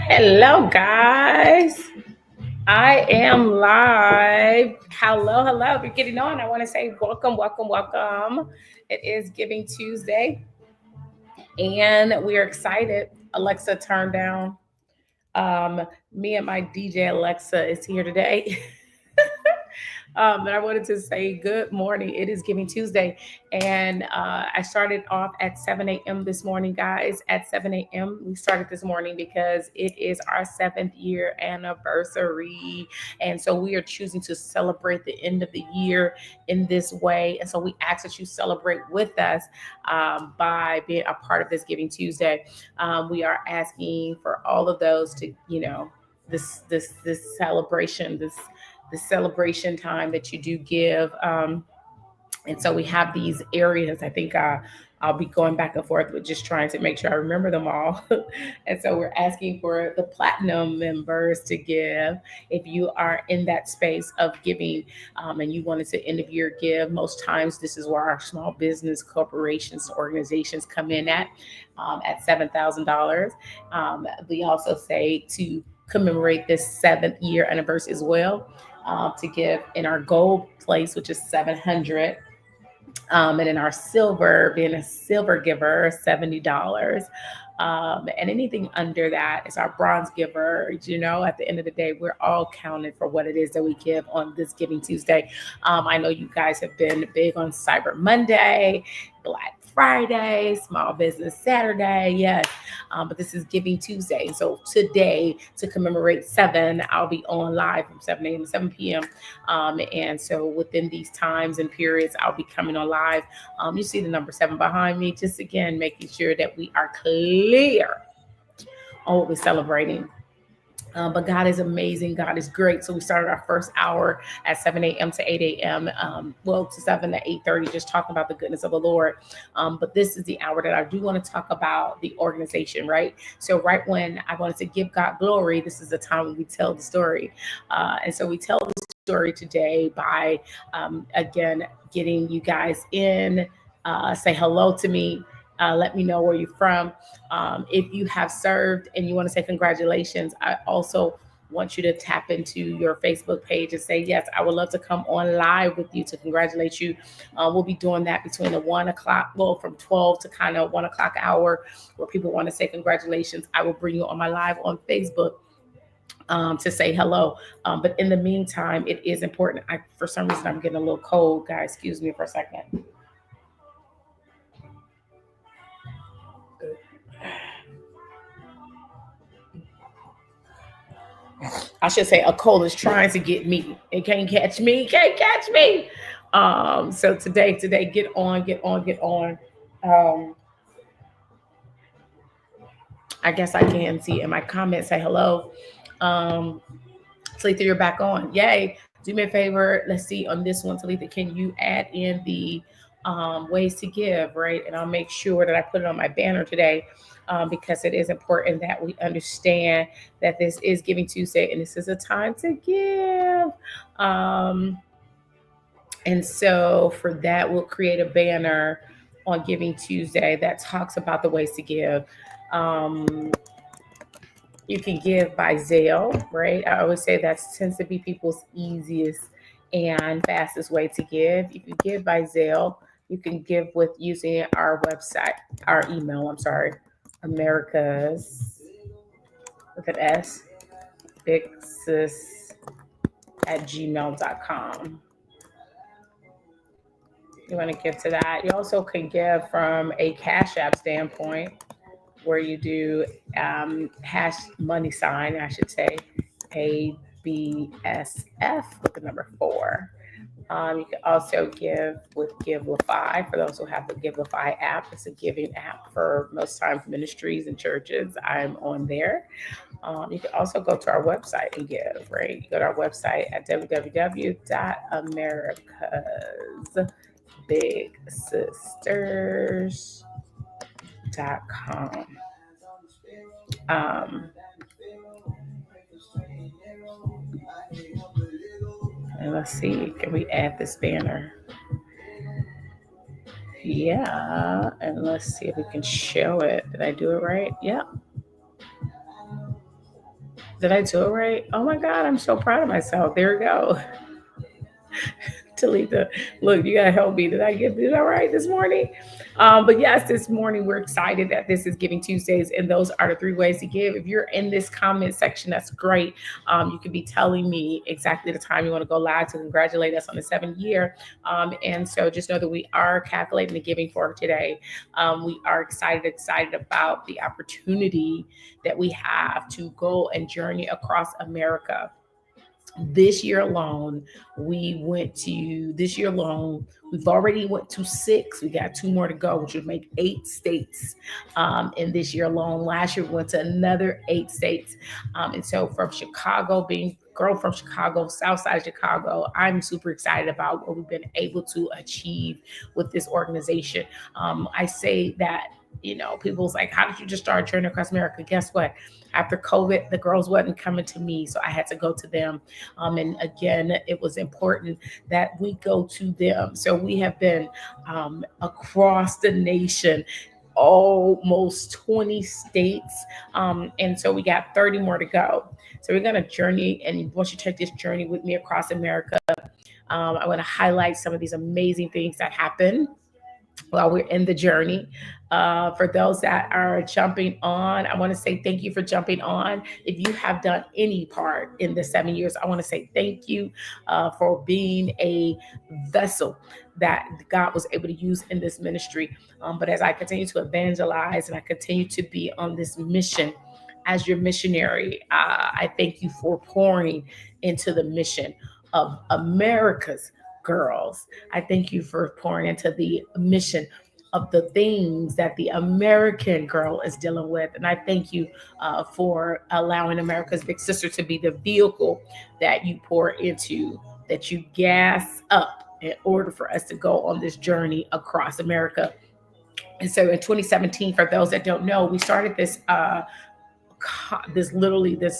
Hello, guys. I am live. Hello. If you're getting on, I want to say welcome. It is Giving Tuesday, and we are excited. Alexa, turn down. Me and my DJ Alexa is here today. And I wanted to say good morning. It is Giving Tuesday. And I started off at 7 a.m. this morning, guys. At 7 a.m., we started this morning because it is our 7th-year anniversary. And so we are choosing to celebrate the end of the year in this way. And so we ask that you celebrate with us by being a part of this Giving Tuesday. We are asking for all of those to, this celebration, the celebration time that you do give. And so we have these areas. I think I'll be going back and forth with just trying to make sure I remember them all. And so we're asking for the platinum members to give. If you are in that space of giving and you wanted to end of year give, most times this is where our small business corporations, organizations come in at $7,000. We also say to commemorate this 7th-year anniversary as well, to give in our gold place, which is 700, and in our silver, being a silver giver, $70. And anything under that is our bronze giver. At the end of the day, we're all counted for what it is that we give on this Giving Tuesday. I know you guys have been big on Cyber Monday, Black Friday, Small Business Saturday, yes. But this is Giving Tuesday. So today, to commemorate 7, I'll be on live from 7 a.m. to 7 p.m. And so within these times and periods, I'll be coming on live. You see the number 7 behind me, just again, making sure that we are clear on what we're celebrating. But God is amazing. God is great. So we started our first hour at 7 a.m. to 8 a.m. To 7 to 8:30, just talking about the goodness of the Lord. But this is the hour that I do want to talk about the organization, right? So right when I wanted to give God glory, this is the time when we tell the story. And so we tell the story today by, again, getting you guys in, say hello to me. Let me know where you're from. If you have served and you want to say congratulations, I also want you to tap into your Facebook page and say, yes, I would love to come on live with you to congratulate you. We'll be doing that between the 1 o'clock, from 12 to kind of 1 o'clock hour, where people want to say congratulations. I will bring you on my live on Facebook to say hello. But in the meantime, it is important. For some reason, I'm getting a little cold, guys. Excuse me for a second. I should say a cold is trying to get me. It can't catch me. Can't catch me. So today, get on. I guess I can see in my comments, say hello. Talitha, you're back on. Yay. Do me a favor. Let's see on this one, Talitha, can you add in the ways to give, right? And I'll make sure that I put it on my banner today, because it is important that we understand that this is Giving Tuesday and this is a time to give. And so for that, we'll create a banner on Giving Tuesday that talks about the ways to give. You can give by Zelle, right? I always say that tends to be people's easiest and fastest way to give. If you give by Zelle, you can give with using our website, our email, America's, with an S, bigsis@gmail.com. You want to give to that. You also can give from a Cash App standpoint, where you do hash money sign, I should say, ABSF with the number 4. You can also give with Givelify for those who have the Givelify app. It's a giving app for most times ministries and churches. I'm on there. You can also go to our website and give, right? You go to our website at www.americasbigsisters.com. And let's see, can we add this banner? Yeah, and let's see if we can show it. Did I do it right? Yeah. Did I do it right? Oh my God, I'm so proud of myself. There we go. Talitha, look, you gotta help me. Did I get it all right this morning? But yes, this morning we're excited that this is Giving Tuesdays, and those are the three ways to give. If you're in this comment section, that's great. You can be telling me exactly the time you want to go live to congratulate us on the 7th year. And so just know that we are calculating the giving for today. We are excited about the opportunity that we have to go and journey across America. This year alone, we've already went to 6. We got 2 more to go, which would make 8 states. In this year alone, last year we went to another 8 states. And so from Chicago, being girl from Chicago, south side of Chicago, I'm super excited about what we've been able to achieve with this organization. I say that, people's like, how did you just start journey across America? Guess what? After COVID, the girls wasn't coming to me, so I had to go to them. And again, it was important that we go to them. So we have been across the nation, almost 20 states. And so we got 30 more to go. So we're going to journey. And once you take this journey with me across America, I want to highlight some of these amazing things that happen while we're in the journey. For those that are jumping on, I want to say thank you for jumping on. If you have done any part in the 7 years, I want to say thank you for being a vessel that God was able to use in this ministry. But as I continue to evangelize and I continue to be on this mission as your missionary, I thank you for pouring into the mission of America's girls. I thank you for pouring into the mission of the things that the American girl is dealing with. And I thank you for allowing America's Big Sister to be the vehicle that you pour into, that you gas up in order for us to go on this journey across America. And so in 2017, for those that don't know, we started this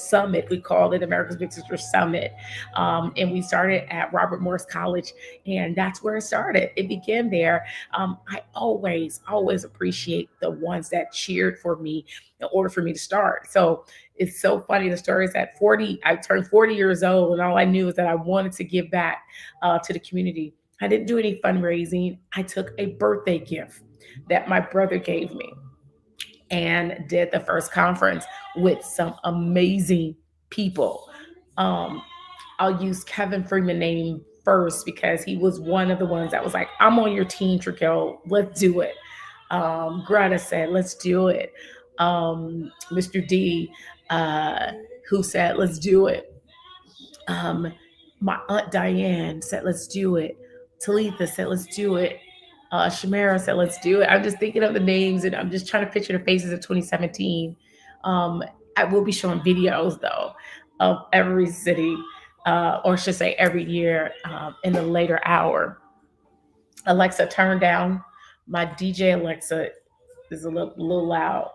summit. We called it America's Big Sister Summit. And we started at Robert Morris College, and that's where it started. It began there. I always appreciate the ones that cheered for me in order for me to start. So it's so funny. The story is at 40, I turned 40 years old, and all I knew was that I wanted to give back to the community. I didn't do any fundraising. I took a birthday gift that my brother gave me and did the first conference with some amazing people. Um, I'll use Kevin Freeman name first because he was one of the ones that was like, I'm on your team, Trikel. Let's do it. Greta said, let's do it. Mr. D, uh, who said, let's do it. Um, my Aunt Diane said, let's do it. Talitha said, let's do it. Shamara said, let's do it. I'm just thinking of the names and I'm just trying to picture the faces of 2017. Um, I will be showing videos though of every city, or I should say every year in the later hour. Alexa, turn down. My DJ Alexa is a little loud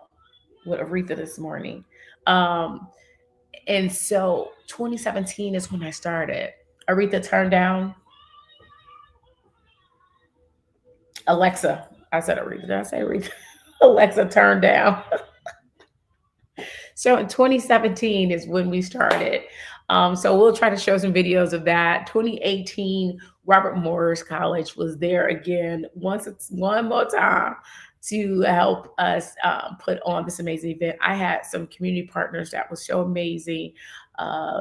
with Aretha this morning. Um, and so 2017 is when I started. Aretha, turn down. Alexa, I said Aretha. Did I say Aretha? Alexa, turn down. So in 2017 is when we started. So we'll try to show some videos of that. 2018, Robert Morris College was there again, one more time to help us put on this amazing event. I had some community partners that was so amazing.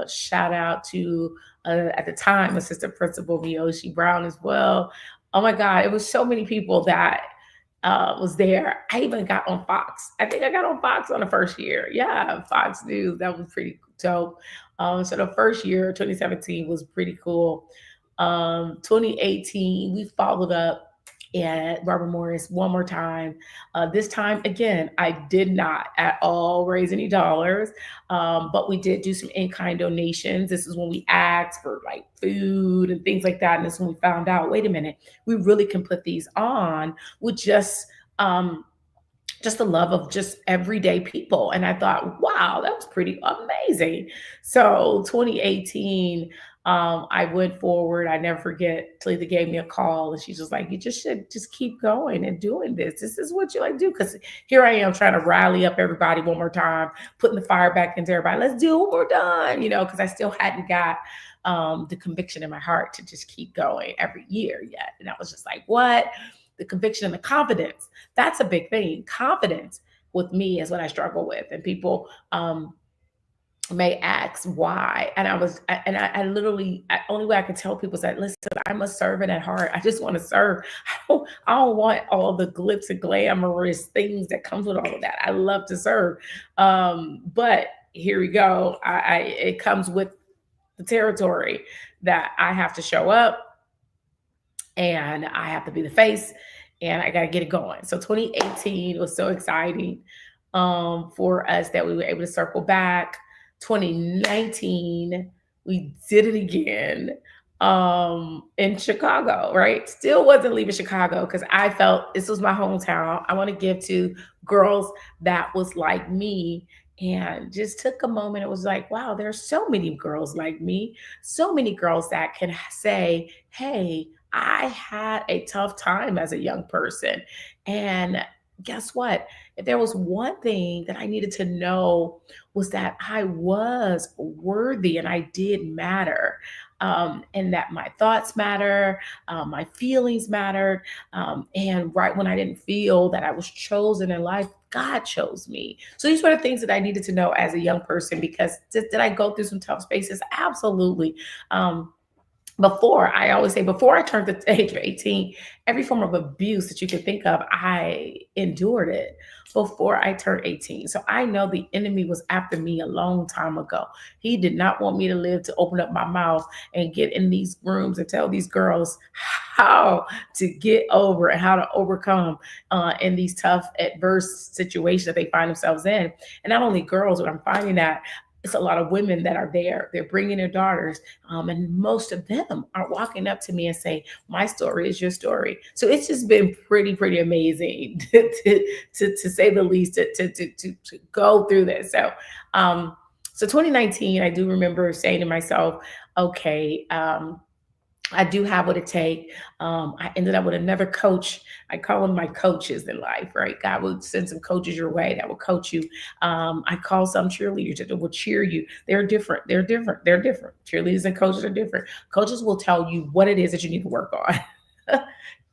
Shout out to, at the time, Assistant Principal Miyoshi Brown as well. Oh my God, it was so many people that was there. I even got on Fox. I think I got on Fox on the first year. Yeah, Fox News. That was pretty dope. So the first year, 2017, was pretty cool. 2018, we followed up at Robert Morris one more time. This time, again, I did not at all raise any dollars, but we did do some in-kind donations. This is when we asked for like food and things like that. And this is when we found out, wait a minute, we really can put these on with just the love of just everyday people. And I thought, wow, that was pretty amazing. So 2018, I went forward. I never forget. Talitha gave me a call, and she's just like, "You just should just keep going and doing this. This is what you like to do." Because here I am trying to rally up everybody one more time, putting the fire back into everybody. Let's do it. We're done. Because I still hadn't got the conviction in my heart to just keep going every year yet. And I was just like, what? The conviction and the confidence. That's a big thing. Confidence with me is what I struggle with. And people may ask why. And I literally, only way I can tell people is that, listen, I'm a servant at heart. I just want to serve. I don't want all the glitz and glamorous things that comes with all of that. I love to serve. But here we go. It comes with the territory that I have to show up and I have to be the face and I got to get it going. So 2018 was so exciting for us that we were able to circle back. 2019, we did it again in Chicago, right? Still wasn't leaving Chicago because I felt this was my hometown. I want to give to girls that was like me and just took a moment. It was like, wow, there's so many girls like me, so many girls that can say, hey, I had a tough time as a young person. And guess what? If there was one thing that I needed to know was that I was worthy and I did matter. And that my thoughts matter, my feelings mattered. And right when I didn't feel that I was chosen in life, God chose me. So these were the things that I needed to know as a young person because did I go through some tough spaces? Absolutely. Before, I always say, before I turned the age of 18, every form of abuse that you could think of, I endured it before I turned 18. So I know the enemy was after me a long time ago. He did not want me to live to open up my mouth and get in these rooms and tell these girls how to get over and how to overcome in these tough, adverse situations that they find themselves in. And not only girls, but I'm finding that it's a lot of women that are there. They're bringing their daughters, and most of them are walking up to me and saying, "My story is your story." So it's just been pretty amazing to say the least to go through this. So 2019, I do remember saying to myself, "Okay." I do have what it takes. I ended up with another coach. I call them my coaches in life, right? God will send some coaches your way that will coach you. I call some cheerleaders that will cheer you. They're different. They're different. They're different. Cheerleaders and coaches are different. Coaches will tell you what it is that you need to work on.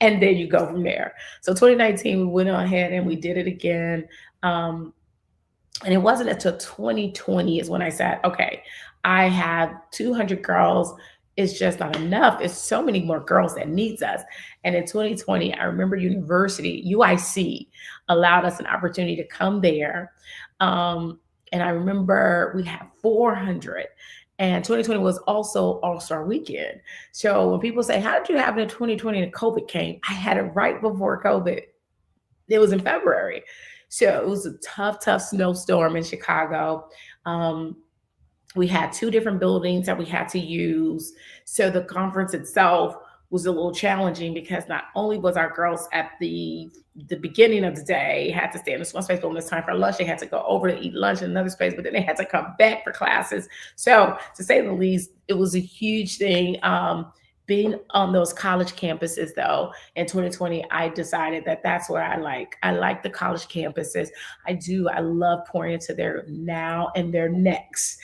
And then you go from there. So 2019, we went on ahead and we did it again. And it wasn't until 2020 is when I said, okay, I have 200 girls. It's just not enough. It's so many more girls that needs us. And in 2020, I remember university, UIC, allowed us an opportunity to come there. And I remember we had 400. And 2020 was also All-Star Weekend. So when people say, how did you have it in 2020 and COVID came? I had it right before COVID. It was in February. So it was a tough snowstorm in Chicago. We had two different buildings that we had to use. So the conference itself was a little challenging because not only was our girls at the beginning of the day had to stay in this one space, but when it's time for lunch, they had to go over to eat lunch in another space, but then they had to come back for classes. So to say the least, it was a huge thing. Being on those college campuses, though, in 2020, I decided that that's where I like. I like the college campuses. I do. I love pouring into their now and their next.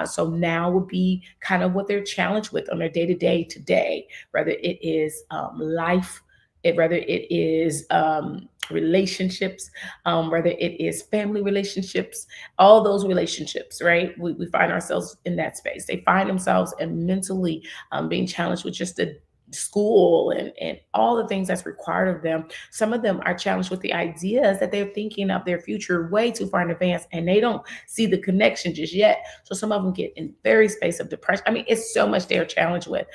So now would be kind of what they're challenged with on their day to day today, whether it is life, whether it is relationships, whether it is family relationships, all those relationships, right? We find ourselves in that space. They find themselves and mentally being challenged with just the school and all the things that's required of them. Some of them are challenged with the ideas that they're thinking of their future way too far in advance and they don't see the connection just yet. So some of them get in very space of depression. I mean, it's so much they're challenged with.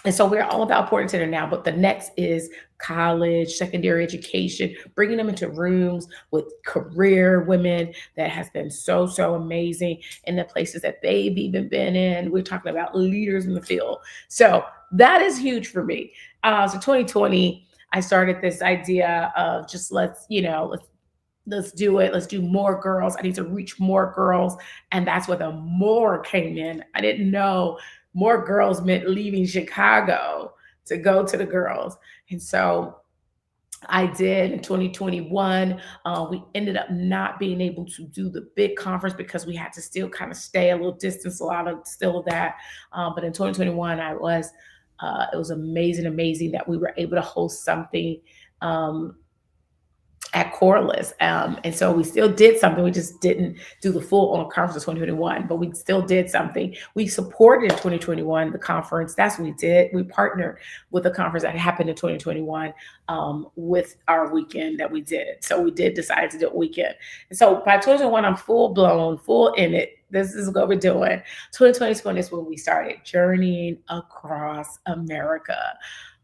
And so we're all about pouring into them now, but the next is college, secondary education, bringing them into rooms with career women that has been so amazing in the places that they've even been in. We're talking about leaders in the field. So that is huge for me. So 2020, I started this idea of just let's let's do it. Let's do more girls. I need to reach more girls. And that's where the more came in. I didn't know more girls meant leaving Chicago to go to the girls. And so I did in 2021. We ended up not being able to do the big conference because we had to still kind of stay a little distance, a lot of still of that. But in 2021, it was amazing, amazing that we were able to host something um, at Corliss. And so we still did something. We just didn't do the full on conference of 2021, but we still did something. We supported in 2021 the conference. That's what we did. We partnered with the conference that happened in 2021 with our weekend that we did. So we did decide to do a weekend. And so by 2021, I'm full blown, full in it. This is what we're doing. 2021 is when we started journeying across America.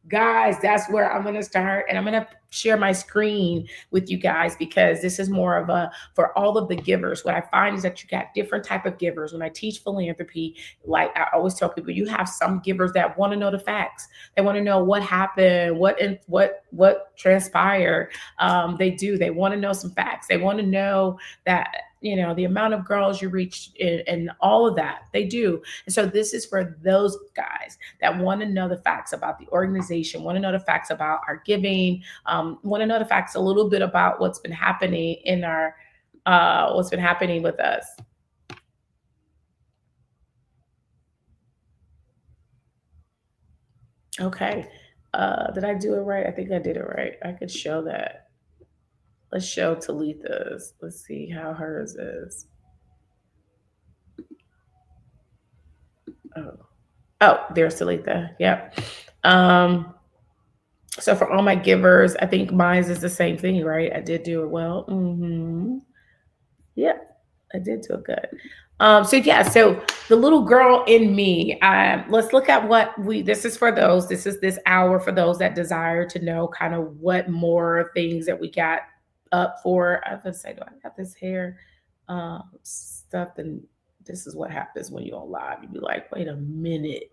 Guys, that's where I'm going to start. And I'm going to share my screen with you guys because this is more of a for all of the givers. What I find is that you got different type of givers. When I teach philanthropy, like I always tell people, you have some givers that want to know the facts. They want to know what happened, what transpired. They want to know some facts. They want to know that the amount of girls you reached and all of that. They do. And so this is for those guys that want to know the facts about the organization, want to know the facts about our giving, want to know the facts a little bit about what's been happening in what's been happening with us. Okay. Did I do it right? I think I did it right. I could show that. Let's show Talitha's. Let's see how hers is. Oh, there's Talitha. Yep. So for all my givers, I think mine is the same thing, right? I did do it well. Yeah, I did do it good. So the little girl in me, let's look at this is for those, this is this hour for those that desire to know kind of what more things that we got up for. I was gonna say, do I got this hair stuff? And this is what happens when you're on live. You'd be like, wait a minute.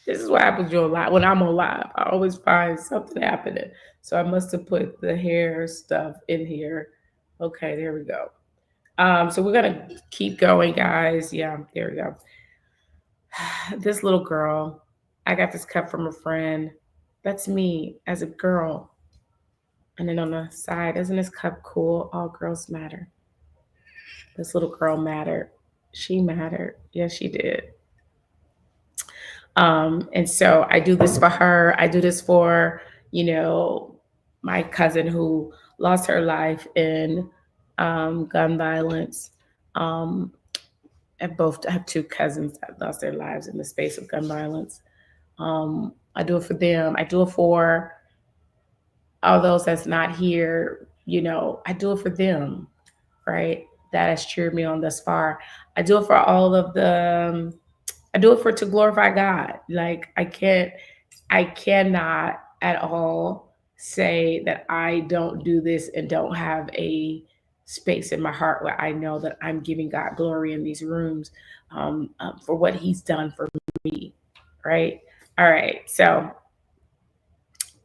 This is what happens when I'm on live. I always find something happening. So I must have put the hair stuff in here. Okay, there we go. So we're gonna keep going, guys. Yeah, there we go. This little girl, I got this cup from a friend. That's me as a girl. And then on the side, isn't this cup cool? All girls matter. This little girl mattered. She mattered. Yes, she did. And so I do this for her. I do this for, my cousin who lost her life in gun violence. I have two cousins that lost their lives in the space of gun violence. I do it for them. I do it for all those that's not here. I do it for them, right? That has cheered me on thus far. I do it for all of the. I do it to glorify God. Like I cannot at all say that I don't do this and don't have a space in my heart where I know that I'm giving God glory in these rooms for what He's done for me. Right. All right. So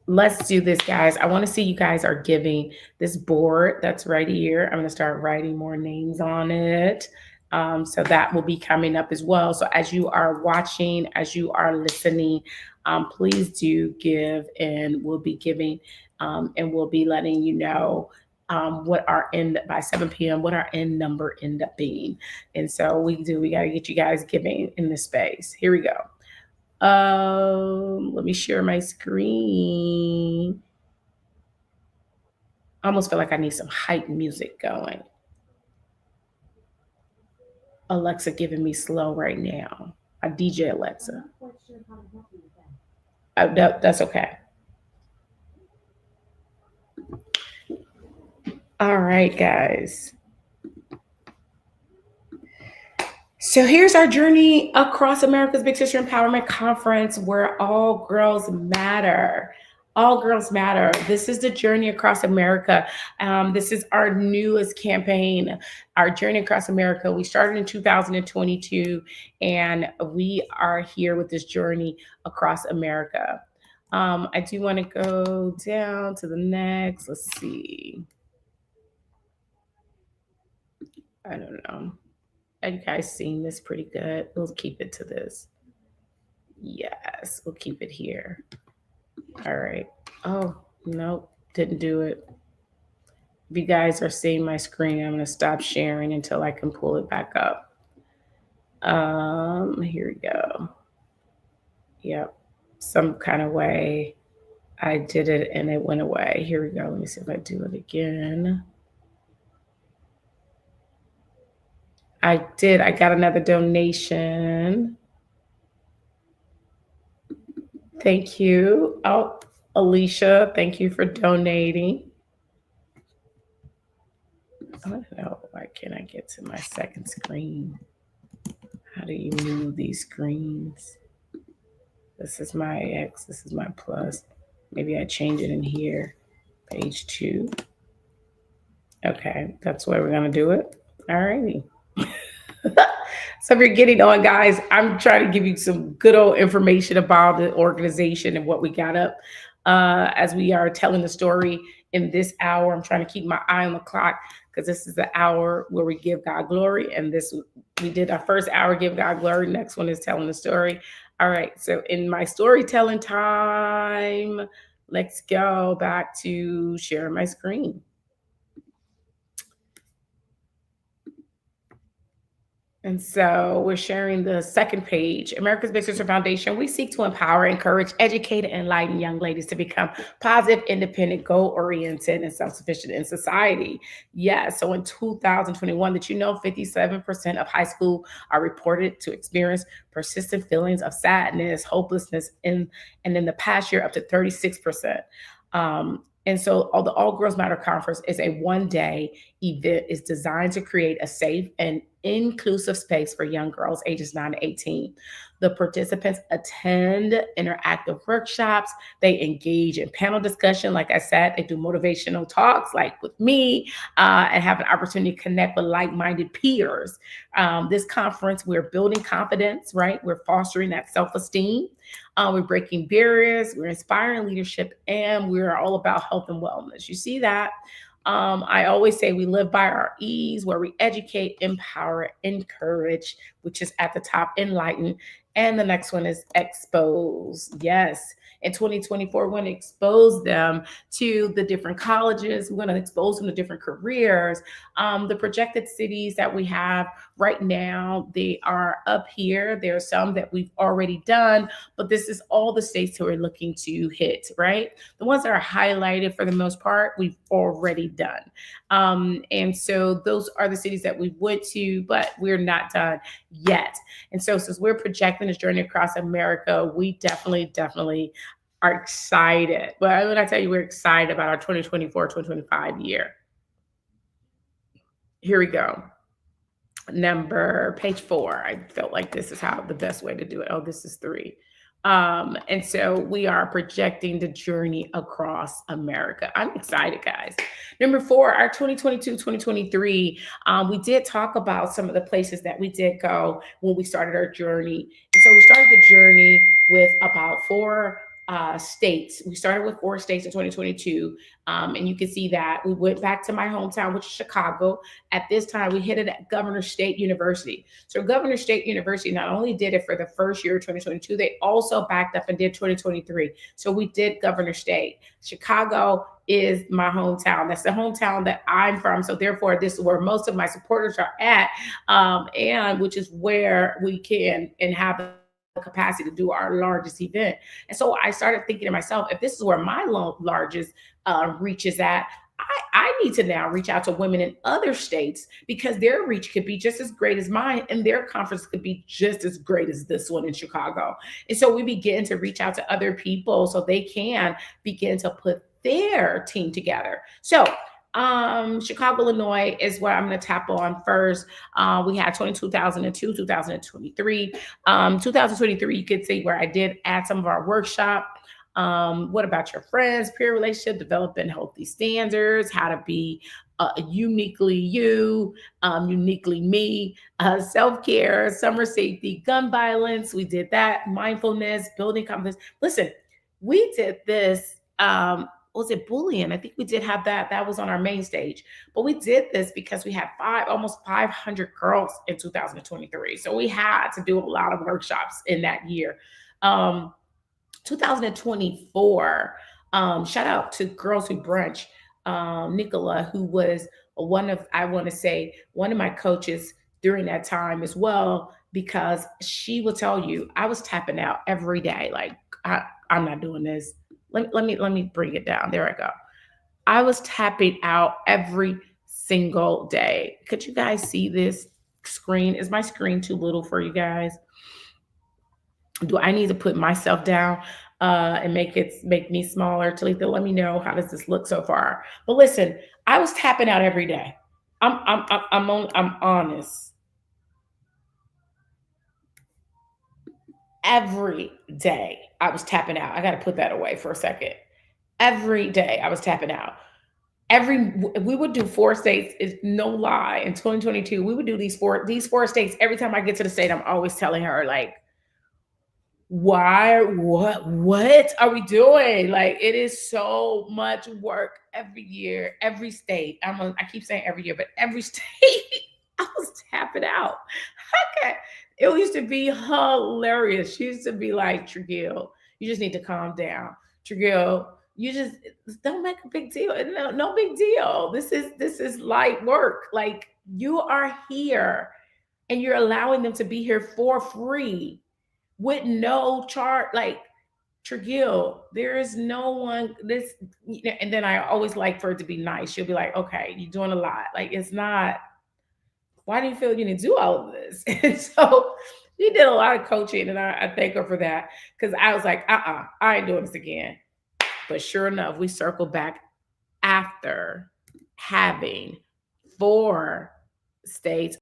let's do this, guys. I want to see you guys are giving this board that's right here. I'm going to start writing more names on it. So that will be coming up as well. So as you are watching, as you are listening, please do give, and we'll be giving, and we'll be letting you know what our end by 7 p.m. what our end number end up being. And so we got to get you guys giving in this space. Here we go. Let me share my screen. I almost feel like I need some hype music going. Alexa giving me slow right now. I DJ Alexa. That's okay. All right, guys. So here's our journey across America's Big Sister Empowerment Conference, where all girls matter. All girls matter. This is the journey across America. This is our newest campaign, our journey across America. We started in 2022, and we are here with this journey across America. I do want to go down to the next. Let's see. I don't know. You guys seen this pretty good. We'll keep it to this. Yes, we'll keep it here. All right. Oh, nope, didn't do it. If you guys are seeing my screen, I'm going to stop sharing until I can pull it back up. Here we go. Yep. Some kind of way I did it and it went away. Here we go. Let me see if I do it again. I did. I got another donation. Thank you. Oh, Alicia, thank you for donating. I don't know. Why can't I get to my second screen? How do you move these screens? This is my X. This is my plus. Maybe I change it in here. Page 2. Okay, that's where we're going to do it. All righty. So if you're getting on, guys, I'm trying to give you some good old information about the organization and what we got up as we are telling the story in this hour. I'm trying to keep my eye on the clock because this is the hour where we give God glory. And this, we did our first hour, give God glory. Next one is telling the story. All right. So in my storytelling time, let's go back to sharing my screen. And so we're sharing the second page. America's Big Sister Foundation. We seek to empower, encourage, educate, and enlighten young ladies to become positive, independent, goal-oriented, and self-sufficient in society. Yeah. So in 2021, did you know 57% of high school are reported to experience persistent feelings of sadness, hopelessness, and in the past year up to 36%. And so the All Girls Matter Conference is a one-day event. It's designed to create a safe and inclusive space for young girls ages 9 to 18. The participants attend interactive workshops. They engage in panel discussion. Like I said, they do motivational talks like with me and have an opportunity to connect with like-minded peers. This conference, we're building confidence, right? We're fostering that self-esteem. We're breaking barriers, we're inspiring leadership, and we're all about health and wellness. You see that? I always say we live by our E's, where we educate, empower, encourage, which is at the top, enlighten. And the next one is expose. Yes. In 2024, we're going to expose them to the different colleges. We're going to expose them to different careers. The projected cities that we have right now, they are up here. There are some that we've already done, but this is all the states that we're looking to hit, right? The ones that are highlighted for the most part, we've already done. And so those are the cities that we went to, but we're not done yet. And so since we're projecting this journey across America, we definitely are excited. Well, when I tell you we're excited about our 2024-2025 year. Here we go. Page 4. I felt like this is how the best way to do it. Oh, this is 3. And so we are projecting the journey across America. I'm excited, guys. Number 4, our 2022-2023, we did talk about some of the places that we did go when we started our journey. And so we started the journey with about 4 states. We started with 4 states in 2022. And you can see that we went back to my hometown, which is Chicago. At this time, we hit it at Governor State University. So Governor State University not only did it for the first year of 2022, they also backed up and did 2023. So we did Governor State. Chicago is my hometown. That's the hometown that I'm from. So therefore, this is where most of my supporters are at, and which is where we can and have the capacity to do our largest event. And so I started thinking to myself, if this is where my largest reach is at, I need to now reach out to women in other states because their reach could be just as great as mine and their conference could be just as great as this one in Chicago. And so we begin to reach out to other people so they can begin to put their team together. So Chicago, Illinois is where I'm going to tap on first. We had 2002, 2023. 2023, you could see where I did add some of our workshop. What about your friends, peer relationship, developing healthy standards, how to be uniquely you, uniquely me, self-care, summer safety, gun violence. We did that, mindfulness, building confidence. Listen, We did this. Was it bullying? I think we did have that. That was on our main stage. But we did this because we had almost 500 girls in 2023. So we had to do a lot of workshops in that year. Um, 2024, shout out to Girls Who Brunch, Nicola, who was one of, I want to say, one of my coaches during that time as well, because she will tell you I was tapping out every day. Like, I'm not doing this. Let me bring it down. There I go. I was tapping out every single day. Could you guys see this screen? Is my screen too little for you guys? Do I need to put myself down and make me smaller? Talitha, let me know, how does this look so far? But listen, I was tapping out every day. I'm honest. Every day I was tapping out. I got to put that away for a second. Every day I was tapping out. We would do 4 states, is no lie. In 2022, we would do these four states. Every time I get to the state, I'm always telling her, like, why, what are we doing? Like, it is so much work every year, every state. I keep saying every year, but every state I was tapping out. Okay. It used to be hilarious. She used to be like, Trigil, you just need to calm down. Trigil, you just don't make a big deal. No, no big deal. This is light work. Like, you are here and you're allowing them to be here for free with no chart. Like, Trigil, there is no one this, and then I always like for it to be nice. She'll be like, okay, you're doing a lot. Like, it's not, why do you feel you need to do all of this? And so she did a lot of coaching, and I thank her for that, because I was like, I ain't doing this again. But sure enough, we circled back after having 4 states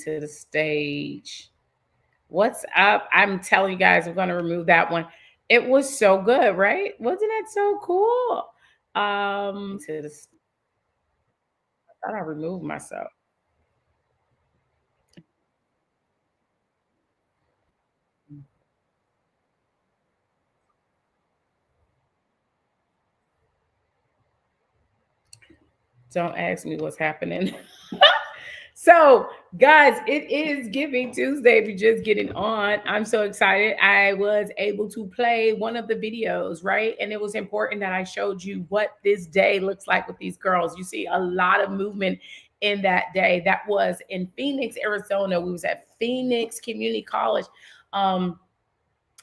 To the stage. What's up? I'm telling you guys, we're going to remove that one. It was so good, right? Wasn't it so cool? To the, I thought I removed myself. Don't ask me what's happening. So, guys, it is Giving Tuesday. If you're just getting on, I'm so excited. I was able to play one of the videos, right? And it was important that I showed you what this day looks like with these girls. You see a lot of movement in that day. That was in Phoenix, Arizona. We was at Phoenix Community College.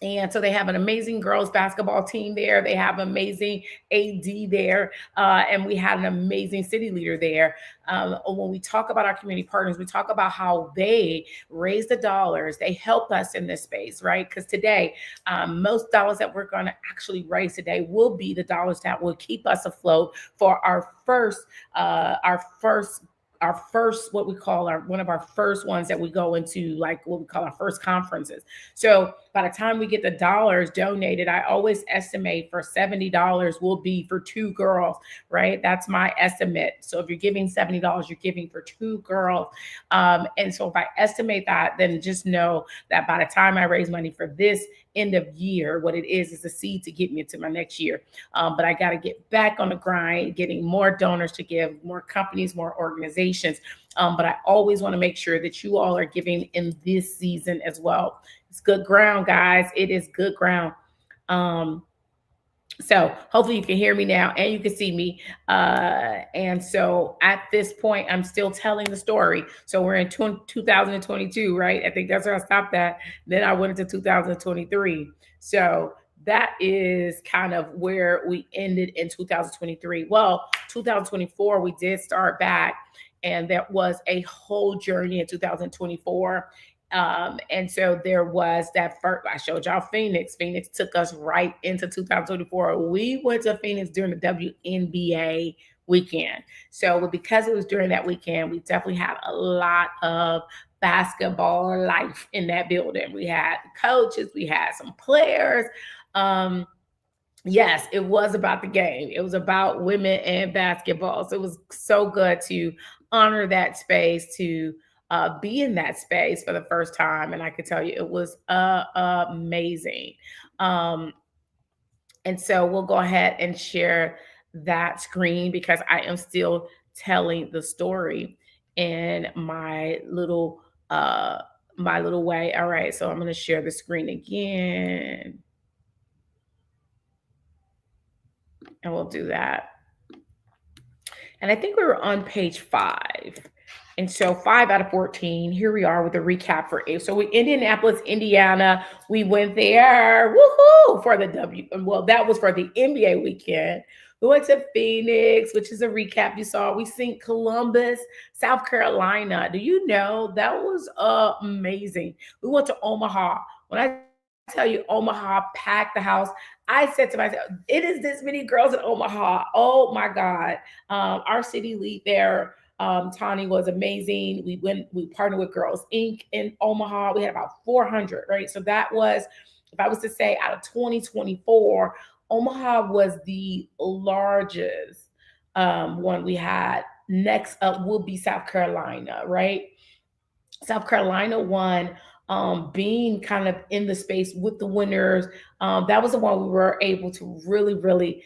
And so they have an amazing girls basketball team there. They have amazing AD there. And we had an amazing city leader there. When we talk about our community partners, we talk about how they raise the dollars. They help us in this space, right? Because today, most dollars that we're going to actually raise today will be the dollars that will keep us afloat for our first what we call one of our first ones that we go into, like what we call our first conferences. So by the time we get the dollars donated, I always estimate for $70 will be for two girls, right? That's my estimate. So if you're giving $70, you're giving for two girls. And so if I estimate that, then just know that by the time I raise money for this end of year, what it is a seed to get me into my next year. But I got to get back on the grind, getting more donors to give, more companies, more organizations. But I always want to make sure that you all are giving in this season as well. It's good ground, guys. It is good ground. So hopefully you can hear me now and you can see me. And so at this point, I'm still telling the story. So we're in 2022, right? I think that's where I stopped at. Then I went into 2023. So that is kind of where we ended in 2023. Well, 2024, we did start back, and that was a whole journey in 2024. And so there was that first, I showed y'all Phoenix. Phoenix took us right into 2024. We went to Phoenix during the WNBA weekend. So because it was during that weekend, we definitely had a lot of basketball life in that building. We had coaches, we had some players. Um, yes, it was about the game. It was about women and basketball. So it was so good to honor that space, to be in that space for the first time. And I could tell you it was amazing. Um, and so we'll go ahead and share that screen because I am still telling the story in uh my little way. All right, so I'm going to share the screen again and we'll do that. And I think we were on page 5. And so 5 out of 14, here we are with a recap for A. So we Indianapolis, Indiana, we went there, woohoo, for the well, that was for the NBA weekend. We went to Phoenix, which is a recap you saw. We seen Columbus, South Carolina. Do you know that was amazing? We went to Omaha. When I tell you Omaha packed the house, I said to myself, it is this many girls in Omaha. Oh my God. Our city lead there, Tani, was amazing. We partnered with Girls Inc. in Omaha. We had about 400, right? So that was, if I was to say out of 2024, Omaha was the largest one we had. Next up will be South Carolina, right? South Carolina won, being kind of in the space with the winners. That was the one we were able to really, really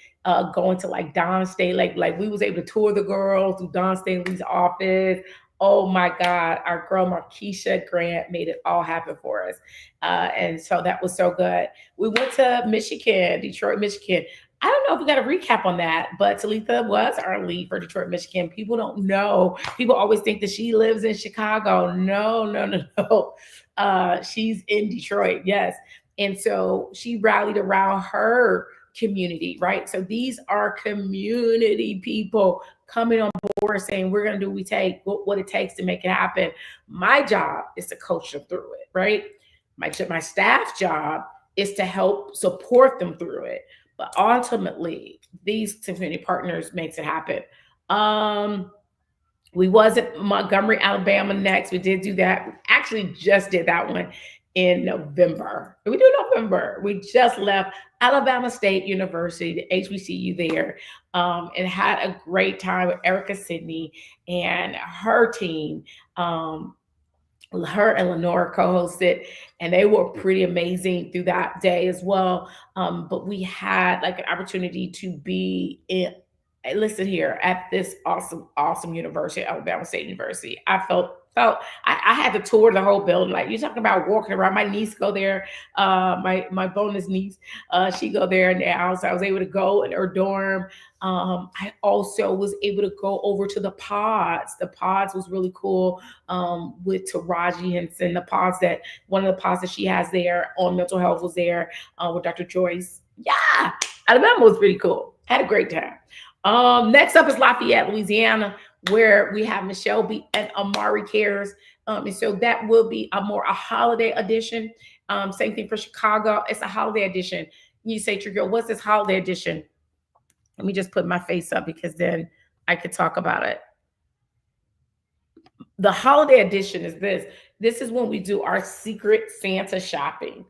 go into like Don Staley. Like we was able to tour the girls through Don Staley's office. Oh my God, our girl Markeisha Grant made it all happen for us. And so that was so good. We went to Michigan, Detroit, Michigan. I don't know if we got a recap on that, but Talitha was our lead for Detroit, Michigan. People don't know. People always think that she lives in Chicago. No, no, no, no. She's in Detroit, yes. And so she rallied around her community, right? So these are community people coming on board saying, we're going to do what it takes to make it happen. My job is to coach them through it, right? My staff job is to help support them through it. But ultimately, these community partners makes it happen. We was at Montgomery, Alabama next. We did do that. We actually just did that one in November. We do November. We just left Alabama State University, the HBCU there, and had a great time with Erica Sidney and her team. Her and Lenora co-hosted, and they were pretty amazing through that day as well. But we had like an opportunity to be in, listen here, at this awesome university, Alabama State University. I felt I had to tour the whole building. Like you're talking about walking around. My niece go there, my bonus niece, she go there now. So I was able to go in her dorm. I also was able to go over to the pods. The pods was really cool, with Taraji Henson. The pods that one of the pods that she has there on mental health was there, with Dr. Joyce. Yeah, Alabama was pretty cool. Had a great time. Next up is Lafayette, Louisiana, where we have Michelle B and Amari Cares. And so that will be a holiday edition. Same thing for Chicago. It's a holiday edition. You say, Trigger, what's this holiday edition? Let me just put my face up because then I could talk about it. The holiday edition is this. This is when we do our Secret Santa shopping.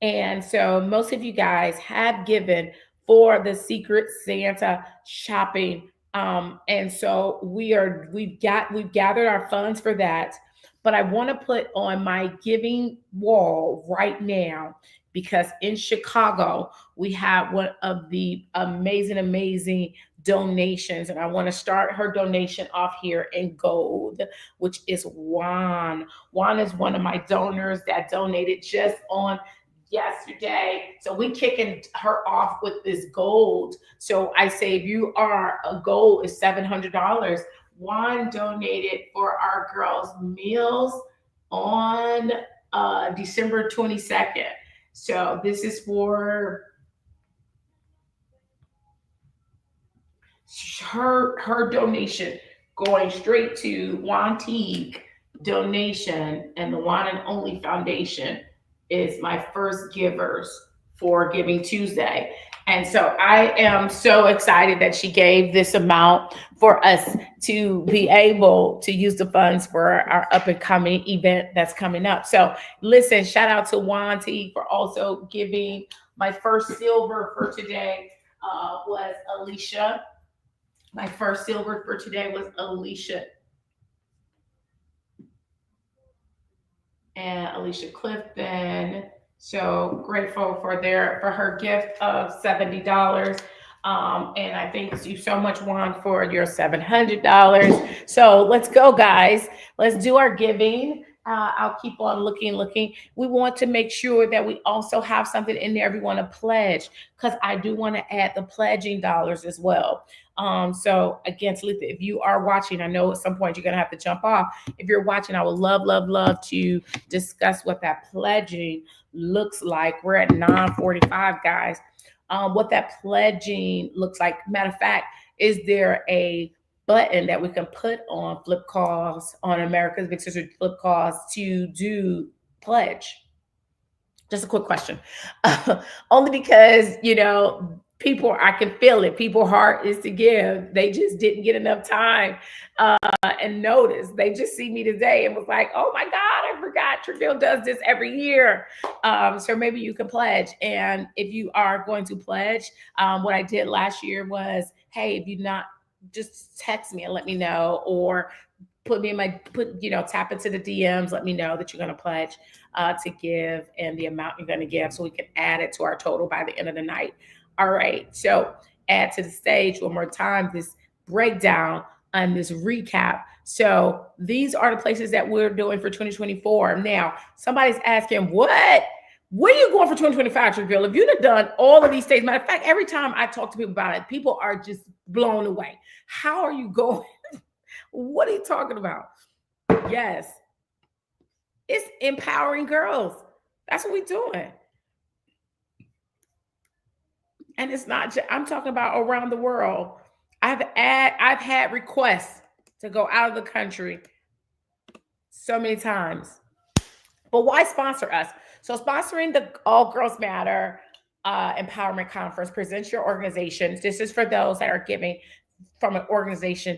And so most of you guys have given for the Secret Santa shopping. And so we've gathered our funds for that. But I want to put on my giving wall right now because in Chicago, we have one of the amazing donations. And I want to start her donation off here in gold, which is Juan. Juan is one of my donors that donated just on yesterday. So we kicking her off with this gold. So I say if you are a gold is $700. Juan donated for our girls' meals on December 22nd. So this is for her donation going straight to Juan Teague donation and the One and Only Foundation is my first givers for Giving Tuesday. And so I am so excited that she gave this amount for us to be able to use the funds for our up and coming event that's coming up. So listen, shout out to Wanti for also giving. My first silver for today was Alicia. My first silver for today was Alicia and Alicia Clifton. So grateful for her gift of $70. And I thank you so much, Juan, for your $700. So let's go, guys. Let's do our giving. I'll keep on looking. We want to make sure that we also have something in there. We want to pledge because I do want to add the pledging dollars as well. So again, Talitha, if you are watching, I know at some point you're gonna have to jump off. If you're watching, I would love to discuss what that pledging looks like. We're at 9:45, guys. What that pledging looks like. Matter of fact, is there a button that we can put on Flip Calls, on America's Big Sister Flip Calls to do pledge? Just a quick question. Only because, people, I can feel it. People's heart is to give. They just didn't get enough time and notice. They just see me today and was like, oh my God, I forgot Treville does this every year. So maybe you can pledge. And if you are going to pledge, what I did last year was, hey, if you not, just text me and let me know, or tap into the DMs, let me know that you're going to pledge to give and the amount you're going to give so we can add it to our total by the end of the night. All right. So add to the stage one more time this breakdown and this recap. So these are the places that we're doing for 2024. Now, somebody's asking, what are you going for 2025, Treville? If you'd have done all of these states, matter of fact, every time I talk to people about it, people are just blown away. How are you going? What are you talking about? Yes. It's empowering girls. That's what we're doing. And it's not just, I'm talking about around the world. I've had requests to go out of the country so many times. But why sponsor us? So sponsoring the All Girls Matter Empowerment Conference presents your organizations. This is for those that are giving from an organization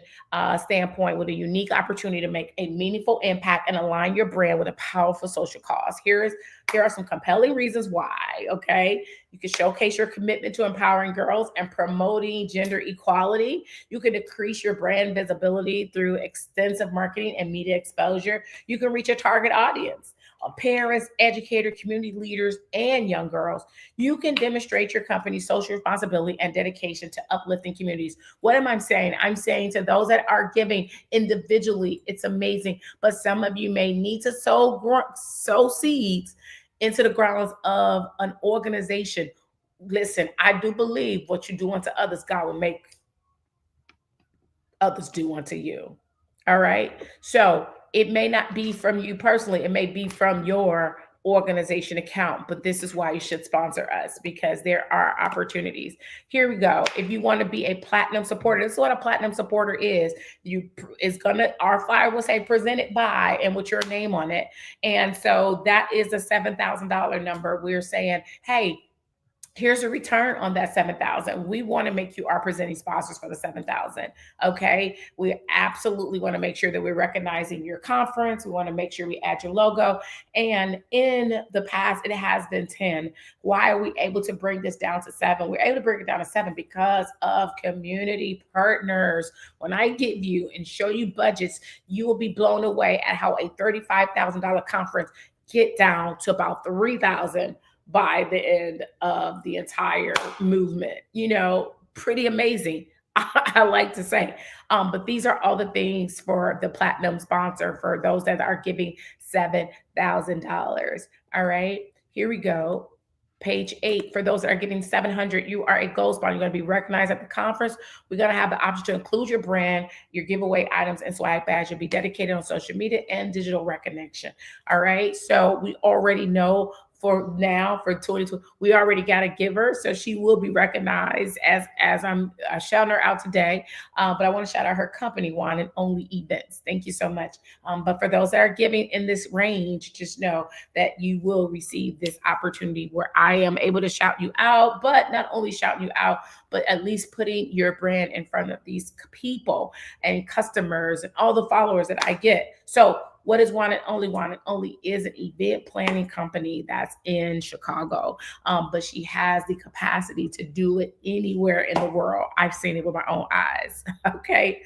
standpoint with a unique opportunity to make a meaningful impact and align your brand with a powerful social cause. Here are some compelling reasons why, okay? You can showcase your commitment to empowering girls and promoting gender equality. You can increase your brand visibility through extensive marketing and media exposure. You can reach a target audience. Parents, educators, community leaders, and young girls. You can demonstrate your company's social responsibility and dedication to uplifting communities. What am I saying? I'm saying to those that are giving individually, it's amazing, but some of you may need to sow seeds into the grounds of an organization. Listen, I do believe what you do unto others, God will make others do unto you. All right. So it may not be from you personally, it may be from your organization account, but this is why you should sponsor us, because there are opportunities. Here we go. If you want to be a platinum supporter, this is what a platinum supporter is. Our flyer will say presented by and with your name on it. And so that is a $7,000 number. We're saying, hey, here's a return on that $7,000. We want to make you our presenting sponsors for the $7,000. Okay. We absolutely want to make sure that we're recognizing your conference. We want to make sure we add your logo. And in the past, it has been 10. Why are we able to bring this down to 7? We're able to bring it down to 7 because of community partners. When I give you and show you budgets, you will be blown away at how a $35,000 conference get down to about $3,000 by the end of the entire movement. Pretty amazing, I like to say. But these are all the things for the platinum sponsor for those that are giving $7,000. All right, here we go. Page 8, for those that are getting $700, you are a gold sponsor. You're going to be recognized at the conference. We're going to have the option to include your brand, your giveaway items, and swag badge. You'll be dedicated on social media and digital recognition. All right, so we already know for now for 2020. We already got a giver, so she will be recognized as I'm shouting her out today. But I want to shout out her company, One and Only Events. Thank you so much. But for those that are giving in this range, just know that you will receive this opportunity where I am able to shout you out, but not only shout you out, but at least putting your brand in front of these people and customers and all the followers that I get. So what is One and Only? One and Only is an event planning company that's in Chicago, but she has the capacity to do it anywhere in the world. I've seen it with my own eyes. Okay.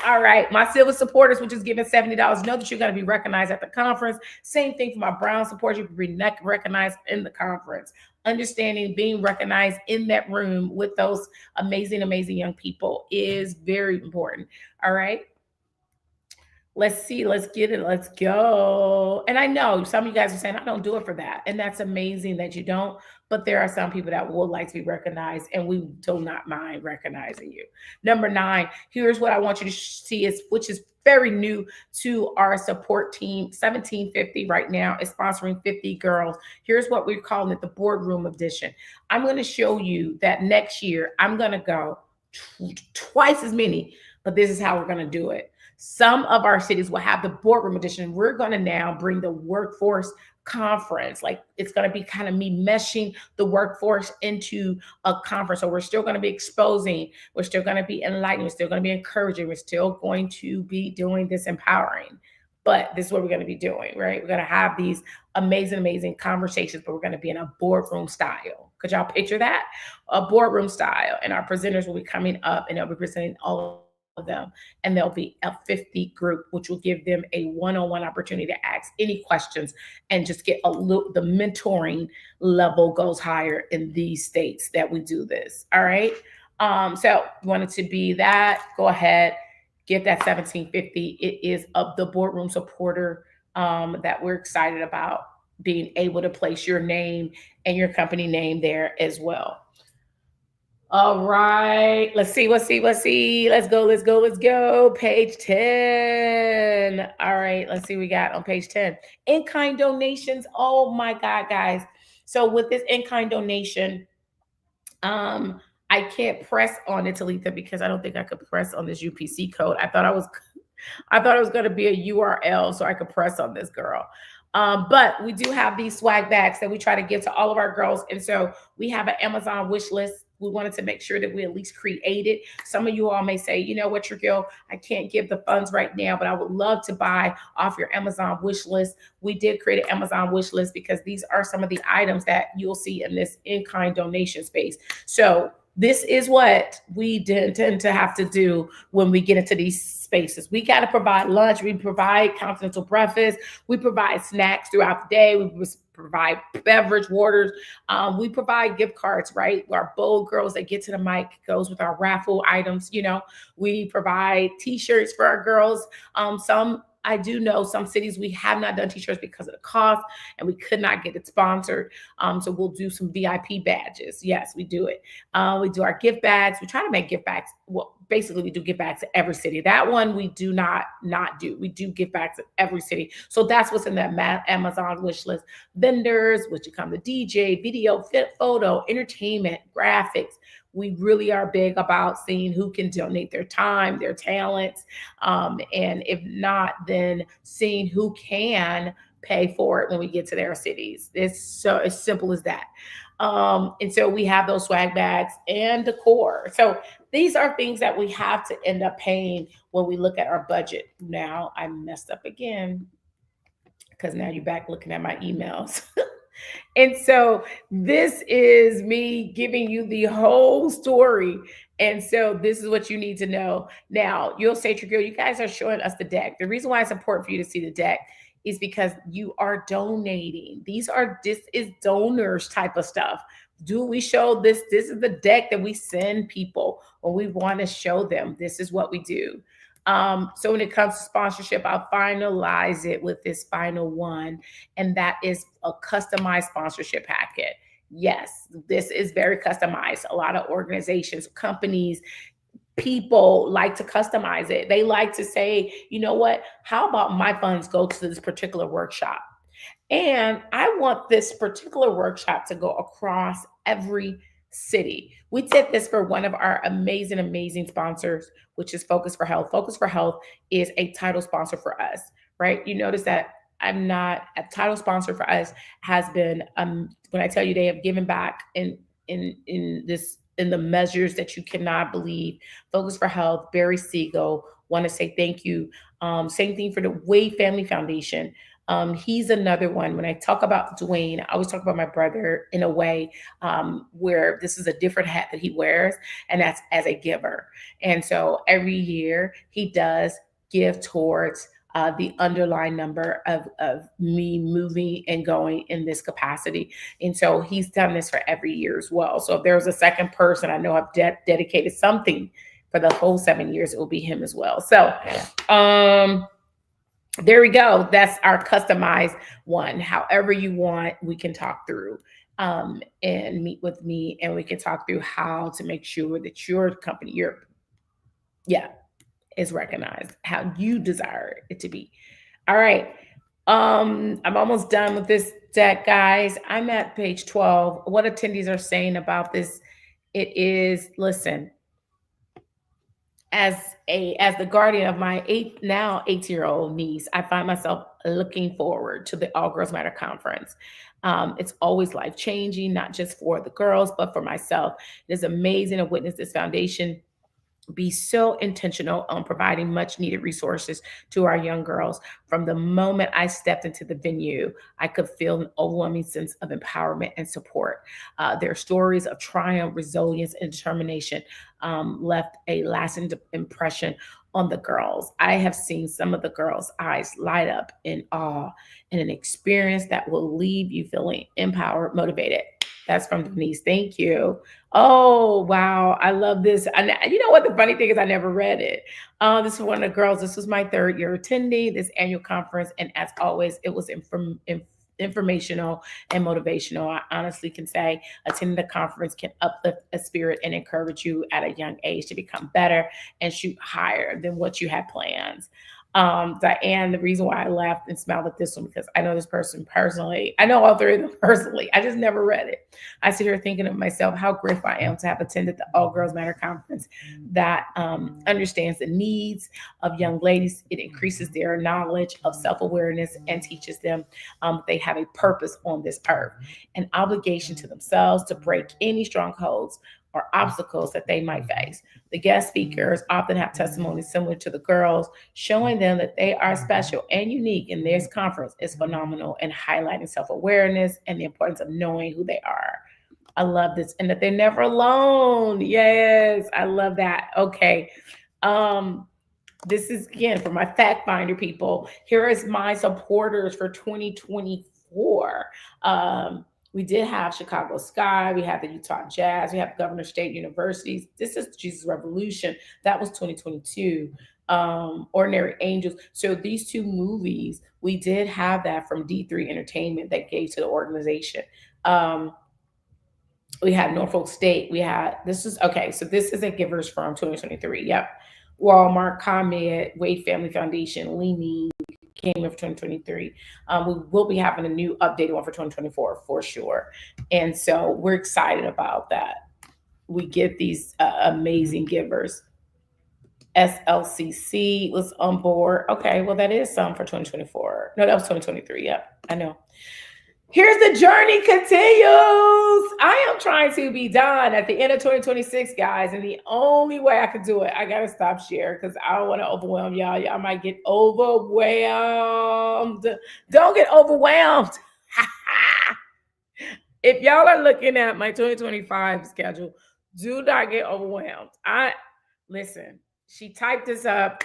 All right, my silver supporters, which is giving $70, know that you're going to be recognized at the conference. Same thing for my brown supporters, you can be recognized in the conference. Understanding being recognized in that room with those amazing, amazing young people is very important. All right. Let's see, let's get it, let's go. And I know some of you guys are saying, I don't do it for that. And that's amazing that you don't. But there are some people that would like to be recognized, and we do not mind recognizing you. Number 9, here's what I want you to see, is which is very new to our support team. 1750 right now is sponsoring 50 girls. Here's what we're calling it, the boardroom edition. I'm going to show you that next year I'm going to go twice as many, but this is how we're going to do it. Some of our cities will have the boardroom edition. We're going to now bring the workforce conference. Like, it's going to be kind of me meshing the workforce into a conference. So we're still going to be exposing. We're still going to be enlightening. We're still going to be encouraging. We're still going to be doing this empowering. But this is what we're going to be doing, right? We're going to have these amazing, amazing conversations, but we're going to be in a boardroom style. Could y'all picture that? A boardroom style. And our presenters will be coming up, and they'll be presenting all of them, and there'll be a 50 group, which will give them a one-on-one opportunity to ask any questions and just get a little, the mentoring level goes higher in these states that we do this. All right. So you want it to be that, go ahead, get that 1750. It is of the boardroom supporter that we're excited about being able to place your name and your company name there as well. All right. Let's see. Let's go. Page Ten. All right. Let's see what we got on page 10. In-kind donations. Oh my God, guys. So with this in-kind donation, I can't press on it, Talitha, because I don't think I could press on this UPC code. I thought it was going to be a URL so I could press on this, girl. But we do have these swag bags that we try to give to all of our girls. And so we have an Amazon wish list. We wanted to make sure that we at least create it. Some of you all may say, you know what, Trigil, I can't give the funds right now, but I would love to buy off your Amazon wish list. We did create an Amazon wish list because these are some of the items that you'll see in this in-kind donation space. So this is what we tend to have to do when we get into these spaces. We got to provide lunch. We provide continental breakfast. We provide snacks throughout the day. We provide beverage, waters. We provide gift cards, right? Our bold girls that get to the mic goes with our raffle items. You know, we provide T-shirts for our girls. I do know some cities we have not done T-shirts because of the cost, and we could not get it sponsored. So we'll do some VIP badges. Yes, we do it. We do our gift bags. We try to make gift bags. Well, basically, we do gift bags to every city. That one we do not do. We do gift bags to every city. So that's what's in that Amazon wish list. Vendors, which become the DJ, video, fit, photo, entertainment, graphics. We really are big about seeing who can donate their time, their talents. And if not, then seeing who can pay for it when we get to their cities. It's so as simple as that. And so we have those swag bags and decor. So these are things that we have to end up paying when we look at our budget. Now I messed up again because now you're back looking at my emails. And so this is me giving you the whole story. And so this is what you need to know. Now, you'll say, Trigil, you guys are showing us the deck. The reason why it's important for you to see the deck is because you are donating. This is donors type of stuff. Do we show this? This is the deck that we send people when we want to show them. This is what we do. So when it comes to sponsorship, I'll finalize it with this final one, and that is a customized sponsorship packet. Yes, this is very customized. A lot of organizations, companies, people like to customize it. They like to say, you know what, how about my funds go to this particular workshop? And I want this particular workshop to go across every city. We did this for one of our amazing, amazing sponsors, which is Focus for Health. Focus for Health is a title sponsor for us, right? You notice that I'm not a title sponsor for us has been when I tell you they have given back in the measures that you cannot believe. Focus for Health, Barry Siegel, want to say thank you. Same thing for the Wade Family Foundation. He's another one. When I talk about Dwayne, I always talk about my brother in a way where this is a different hat that he wears, and that's as a giver. And so every year he does give towards the underlying number of me moving and going in this capacity. And so he's done this for every year as well. So if there's a second person I know I've dedicated something for the whole 7 years, it will be him as well. So, there we go. That's our customized one. However you want, we can talk through and meet with me, and we can talk through how to make sure that your company, yeah, is recognized how you desire it to be. All right. I'm almost done with this deck, guys. I'm at page 12. What attendees are saying about this? It is, listen, as the guardian of my 18-year-old niece, I find myself looking forward to the All Girls Matter conference. It's always life changing, not just for the girls, but for myself. It is amazing to witness this foundation be so intentional on providing much needed resources to our young girls. From the moment I stepped into the venue, I could feel an overwhelming sense of empowerment and support. Their stories of triumph, resilience, and determination left a lasting impression on the girls. I have seen some of the girls' eyes light up in awe and an experience that will leave you feeling empowered, motivated. That's from Denise. Thank you. Oh, wow. I love this. And you know what? The funny thing is, I never read it. This is one of the girls. This was my third year attending this annual conference. And as always, it was informational and motivational. I honestly can say attending the conference can uplift a spirit and encourage you at a young age to become better and shoot higher than what you had planned. Diane, the reason why I laughed and smiled at this one, because I know this person personally. I know all three of them personally. I just never read it. I sit here thinking of myself, how grateful I am to have attended the All Girls Matter conference that understands the needs of young ladies. It increases their knowledge of self-awareness and teaches them they have a purpose on this earth, an obligation to themselves to break any strongholds or obstacles that they might face. The guest speakers often have testimonies similar to the girls, showing them that they are special and unique, and this conference is phenomenal in highlighting self-awareness and the importance of knowing who they are. I love this, and that they're never alone. Yes, I love that. Okay. This is again for my fact finder people. Here is my supporters for 2024. We did have Chicago Sky, we have the Utah Jazz, we have Governor State Universities. This is Jesus Revolution. That was 2022. Ordinary Angels. So these two movies, we did have that from D3 Entertainment that gave to the organization. We had Norfolk State. We had, this is, okay, so this is a Givers from 2023. Yep. Walmart, ComEd, Wade Family Foundation, Leaning, came in for 2023. We will be having a new updated one for 2024 for sure. And so we're excited about that. We get these amazing givers. SLCC was on board. Okay, well, that is some for 2024. No, that was 2023. Yep, I know. Here's the journey continues. I am trying to be done at the end of 2026, guys. And the only way I can do it, I got to stop share because I don't want to overwhelm y'all. Y'all might get overwhelmed. Don't get overwhelmed. If y'all are looking at my 2025 schedule, do not get overwhelmed. Listen, she typed this up.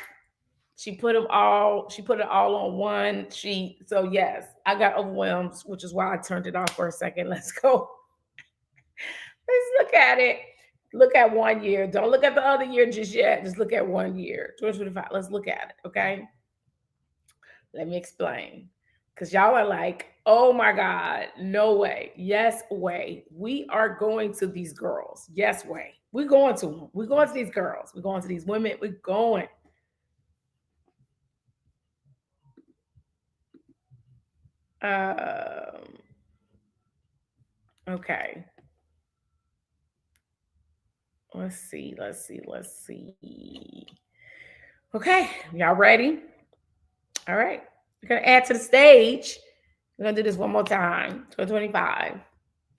She put it all on one sheet. So yes, I got overwhelmed, which is why I turned it off for a second. Let's go. Let's look at it. Look at 1 year. Don't look at the other year just yet. Just look at 1 year. 2025. Let's look at it. Okay. Let me explain. Because y'all are like, oh my God, no way. Yes, way. We are going to these girls. Yes, way. We're going to them. We're going to these girls. We're going to these women. We're going. Um, okay. Let's see. Okay, y'all ready? All right. We're gonna add to the stage. We're gonna do this one more time. 2025.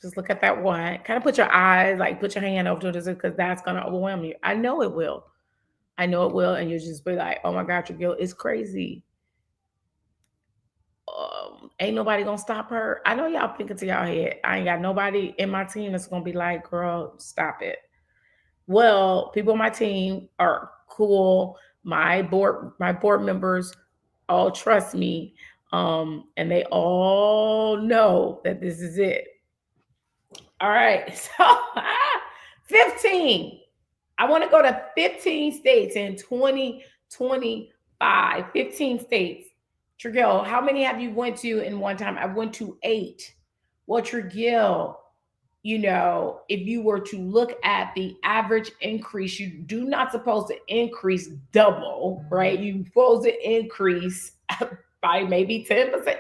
Just look at that one. Kind of put your eyes, like put your hand over to this because that's gonna overwhelm you. I know it will. I know it will, and you'll just be like, "Oh my God, your guilt is crazy. Ain't nobody gonna stop her." I know y'all thinking to y'all head, I ain't got nobody in my team that's gonna be like, "Girl, stop it." Well, people on my team are cool. My board members all trust me, and they all know that this is it. All right, so 15. I want to go to 15 states in 2025. 15 states. Trigil, how many have you went to in one time? I went to 8. Well, Trigil, if you were to look at the average increase, you do not supposed to increase double, right? You supposed to increase by maybe 10%.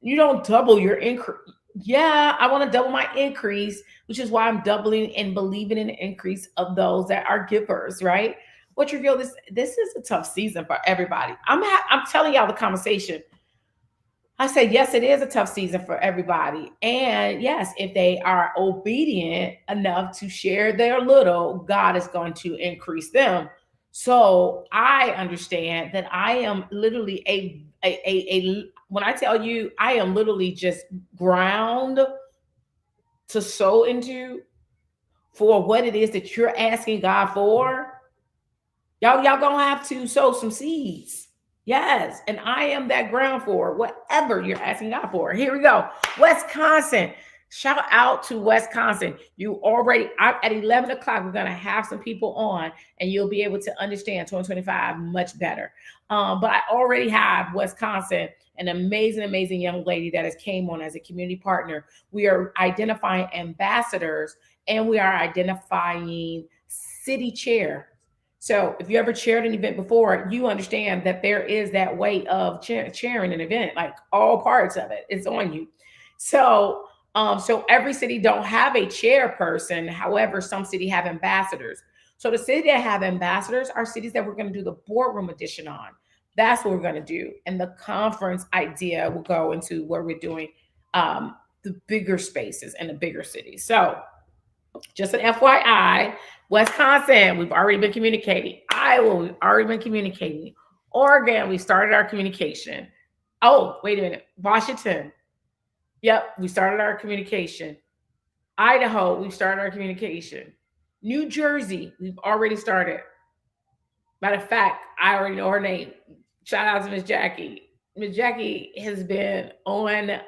You don't double your increase. Yeah, I want to double my increase, which is why I'm doubling and believing in the increase of those that are givers, right? What reveal this is a tough season for everybody. I'm telling y'all the conversation. I say, yes, it is a tough season for everybody. And yes, if they are obedient enough to share their little, God is going to increase them. So I understand that I am literally when I tell you, I am literally just ground to sow into for what it is that you're asking God for. Y'all gonna have to sow some seeds. Yes, and I am that ground for whatever you're asking God for. Here we go. Wisconsin. Shout out to Wisconsin. You already at 11 o'clock. We're gonna have some people on, and you'll be able to understand 2025 much better. But I already have Wisconsin, an amazing, amazing young lady that has came on as a community partner. We are identifying ambassadors, and we are identifying city chair. So if you ever chaired an event before, you understand that there is that way of chairing an event, like all parts of it. It's on you. So every city don't have a chairperson. However, some city have ambassadors. So the city that have ambassadors are cities that we're going to do the boardroom edition on. That's what we're going to do. And the conference idea will go into where we're doing the bigger spaces and the bigger cities. So just an FYI, Wisconsin, we've already been communicating. Iowa, we've already been communicating. Oregon, we started our communication. Oh, wait a minute. Washington. Yep, we started our communication. Idaho, we've started our communication. New Jersey, we've already started. Matter of fact, I already know her name. Shout out to Miss Jackie. Miss Jackie has been on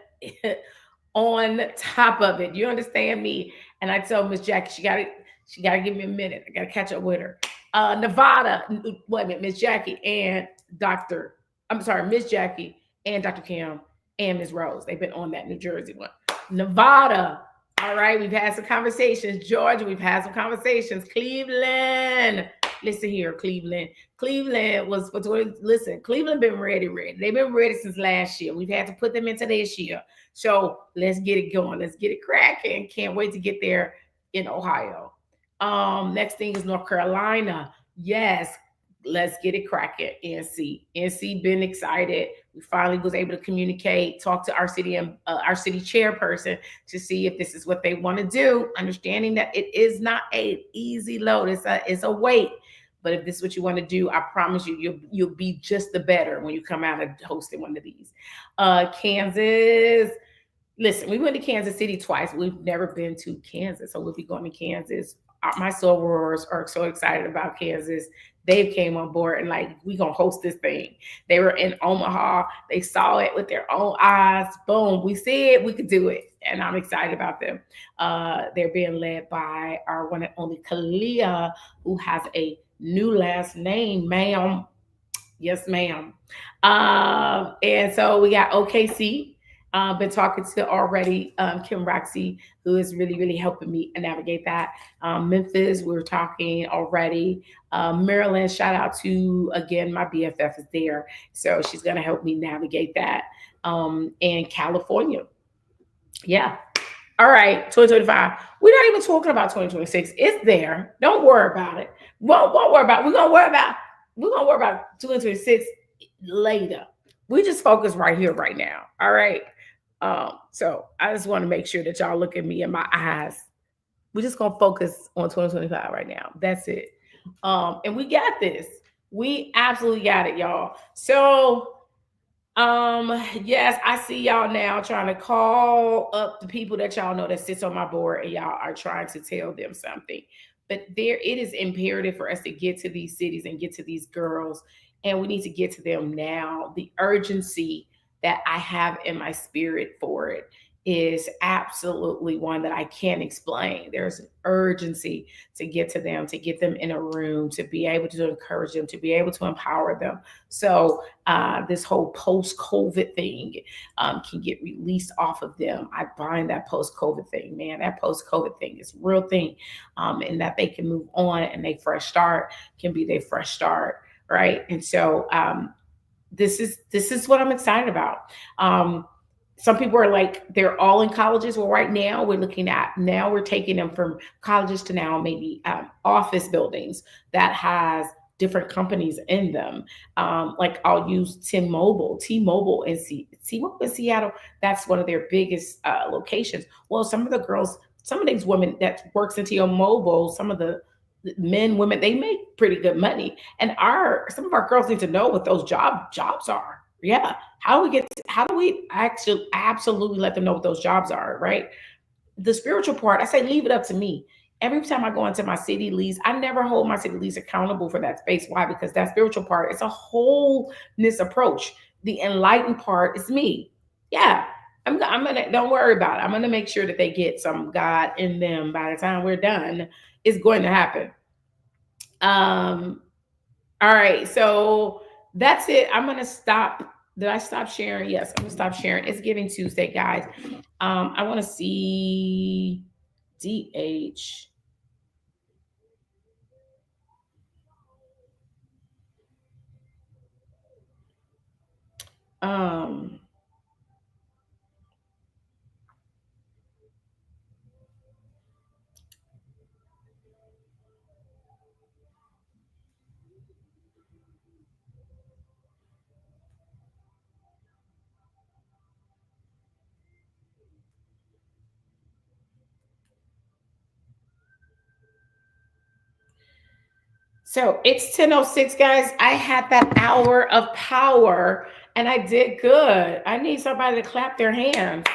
on top of it. You understand me? And I told Miss Jackie she got to give me a minute. I got to catch up with her. Nevada, wait a minute, Miss Jackie and Doctor. I'm sorry, Miss Jackie and Dr. Kim and Miss Rose. They've been on that New Jersey one. Nevada. All right, we've had some conversations. Georgia, we've had some conversations. Cleveland. Listen here, Cleveland. Cleveland was listen, Cleveland been ready. They've been ready since last year. We've had to put them into this year. So let's get it going. Let's get it cracking. Can't wait to get there in Ohio. Next thing is North Carolina. Yes, let's get it cracking. NC been excited. We finally was able to communicate, talk to our city and our city chairperson to see if this is what they want to do. Understanding that it is not a easy load. It's a weight. But if this is what you want to do, I promise you'll be just the better when you come out and hosting one of these. Kansas. Listen, we went to Kansas City twice. We've never been to Kansas, so we'll be going to Kansas. My sorors are so excited about Kansas. They've came on board and like we gonna host this thing. They were in Omaha. They saw it with their own eyes. Boom, we see it. We could do it, and I'm excited about them. They're being led by our one and only Kalia, who has a new last name, ma'am. Yes, ma'am. And so we got OKC. Been talking to already Kim Roxy, who is really, really helping me navigate that. Memphis, we were talking already. Maryland, shout out to, again, my BFF is there. So she's going to help me navigate that. And California. Yeah. All right, 2025. We're not even talking about 2026. It's there. Don't worry about it. Won't worry about it. We're gonna worry about 2026 later. We just focus right here, right now. All right. So I just want to make sure that y'all look at me in my eyes. We're just gonna focus on 2025 right now. That's it. And we got this. We absolutely got it, y'all. So yes, I see y'all now trying to call up the people that y'all know that sits on my board and y'all are trying to tell them something. But there it is imperative for us to get to these cities and get to these girls, and we need to get to them now. The urgency that I have in my spirit for it is absolutely one that I can't explain. There's an urgency to get to them, to get them in a room, to be able to encourage them, to be able to empower them. So this whole post-COVID thing can get released off of them. I bind that post-COVID thing, man. That post-COVID thing is a real thing, and that they can move on and they fresh start can be their fresh start, right? And so this is what I'm excited about. Some people are like, they're all in colleges. Well, right now we're taking them from colleges to now maybe office buildings that has different companies in them. Like I'll use T-Mobile in Seattle. That's one of their biggest locations. Well, some of these women that works in T-Mobile, some of the men, women, they make pretty good money. And some of our girls need to know what those jobs are. Yeah. How do we actually absolutely let them know what those jobs are, right? The spiritual part, I say leave it up to me. Every time I go into my city leads, I never hold my city leads accountable for that space. Why? Because that spiritual part, it's a wholeness approach. The enlightened part is me. Yeah. I'm gonna, don't worry about it. I'm gonna make sure that they get some God in them by the time we're done. It's going to happen. All right, so that's it. I'm gonna stop. Did I stop sharing? Yes, I'm gonna stop sharing. It's Giving Tuesday, guys. I want to see DH. So it's 10:06, guys. I had that hour of power and I did good. I need somebody to clap their hands.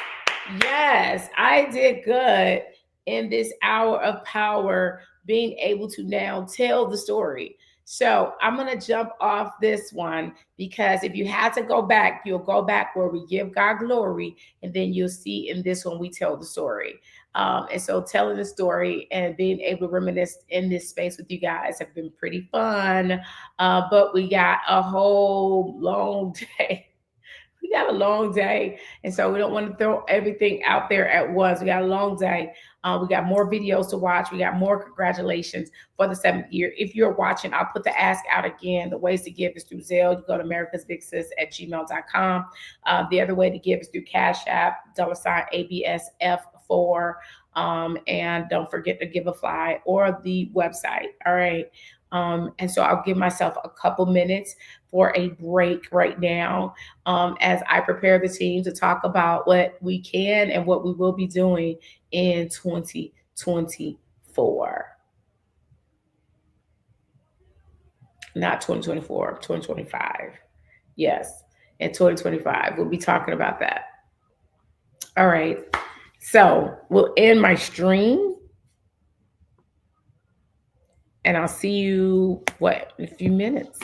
Yes, I did good in this hour of power, being able to now tell the story. So I'm going to jump off this one because if you had to go back, you'll go back where we give God glory, and then you'll see in this one we tell the story. And so telling the story and being able to reminisce in this space with you guys have been pretty fun. But we got a whole long day. We got a long day. And so we don't want to throw everything out there at once. We got a long day. We got more videos to watch. We got more congratulations for the 7th year. If you're watching, I'll put the ask out again. The ways to give is through Zelle. You go to americasbigsis@gmail.com. The other way to give is through Cash App, $ABSF4. And don't forget to give a fly or the website. All right. And so I'll give myself a couple minutes for a break right now as I prepare the team to talk about what we can and what we will be doing in 2024. Not 2024, 2025. Yes, in 2025. We'll be talking about that. All right. So we'll end my stream. And I'll see you, in a few minutes.